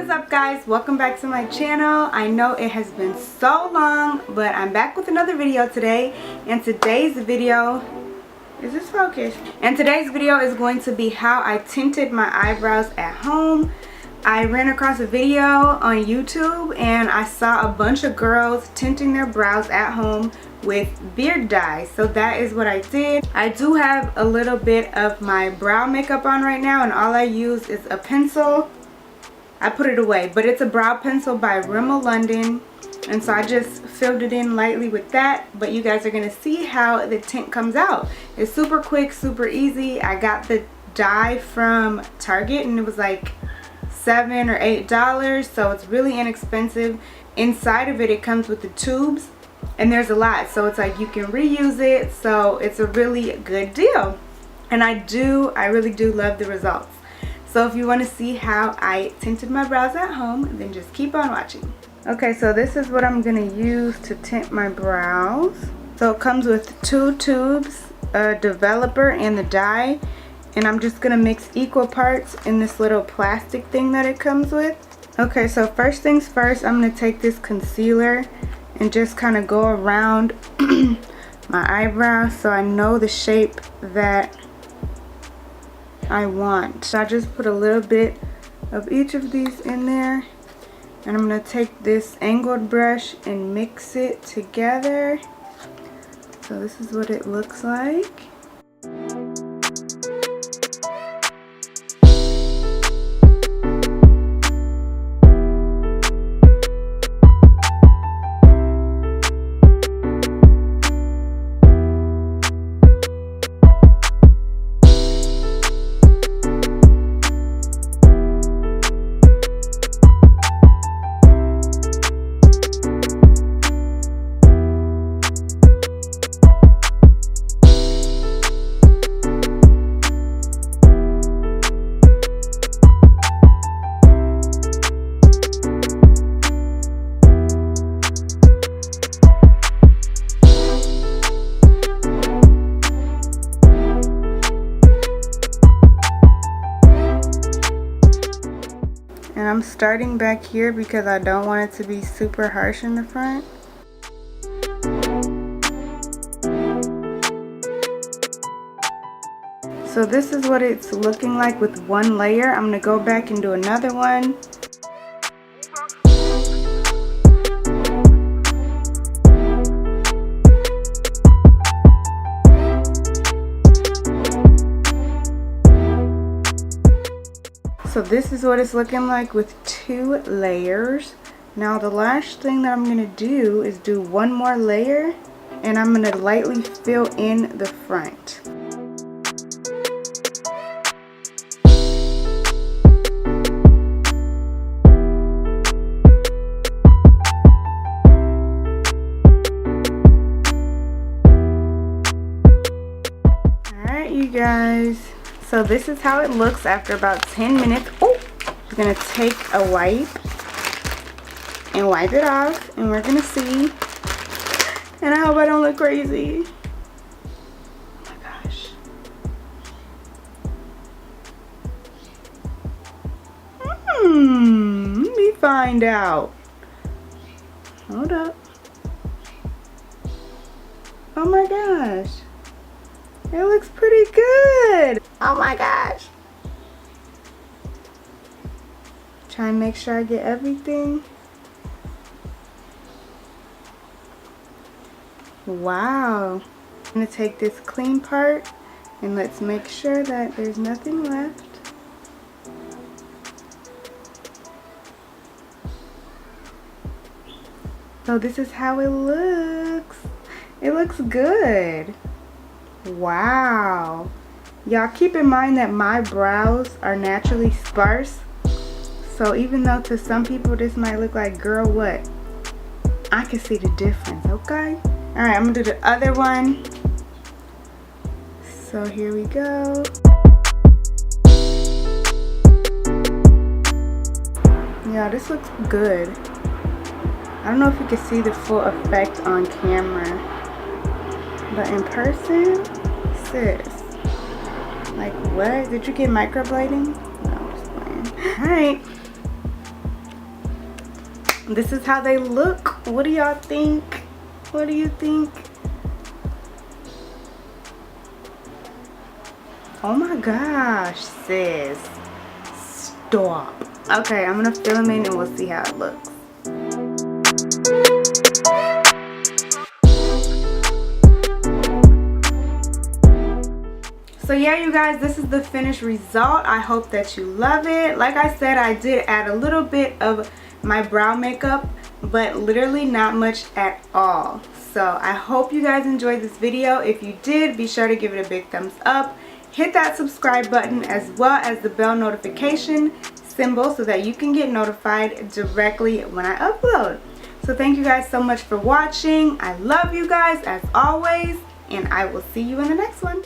is up, guys? Welcome back to my channel. I know it has been so long, but I'm back with another video today. And today's video, is this focused? And today's video is going to be how I tinted my eyebrows at home. I ran across a video on YouTube and I saw a bunch of girls tinting their brows at home with beard dye. So that is what I did. I do have a little bit of my brow makeup on right now and all I use is a pencil. I put it away, but it's a brow pencil by Rimmel London, and so I just filled it in lightly with that. But you guys are gonna see how the tint comes out. It's super quick, super easy. I got the dye from Target and it was like $7 or $8, so it's really inexpensive. Inside of it, it comes with the tubes and there's a lot, so it's like you can reuse it, so it's a really good deal. And I really do love the results. So if you want to see how I tinted my brows at home, then just keep on watching. Okay, so this is what I'm going to use to tint my brows. So it comes with 2 tubes, a developer and the dye. And I'm just going to mix equal parts in this little plastic thing that it comes with. Okay, so first things first, I'm going to take this concealer and just kind of go around my eyebrows so I know the shape that I want. So I just put a little bit of each of these in there, and I'm going to take this angled brush and mix it together. So this is what it looks like. And I'm starting back here because I don't want it to be super harsh in the front. So this is what it's looking like with one layer. I'm going to go back and do another one. So this is what it's looking like with 2 layers. Now the last thing that I'm going to do is do one more layer, and I'm going to lightly fill in the front. Alright, you guys. So this is how it looks after about 10 minutes. Oh, we're going to take a wipe and wipe it off, and we're going to see. And I hope I don't look crazy. Oh my gosh. Let me find out. Hold up. Oh my gosh. It looks pretty good. Oh my gosh. Try and make sure I get everything. Wow. I'm going to take this clean part and let's make sure that there's nothing left. So this is how it looks. It looks good. Wow. Y'all keep in mind that my brows are naturally sparse. So even though to some people this might look like, girl, what? I can see the difference, okay? Alright, I'm gonna do the other one. So here we go. Yeah, this looks good. I don't know if you can see the full effect on camera. But in person, sis, like what? Did you get microblading? No, I'm just playing. Alright. this is how they look. What do y'all think? What do you think? Oh my gosh, sis. Stop. Okay, I'm gonna fill them in and we'll see how it looks. So yeah, you guys, this is the finished result. I hope that you love it. Like I said, I did add a little bit of my brow makeup, but literally not much at all. So I hope you guys enjoyed this video. If you did, be sure to give it a big thumbs up. Hit that subscribe button as well as the bell notification symbol so that you can get notified directly when I upload. So thank you guys so much for watching. I love you guys as always, and I will see you in the next one.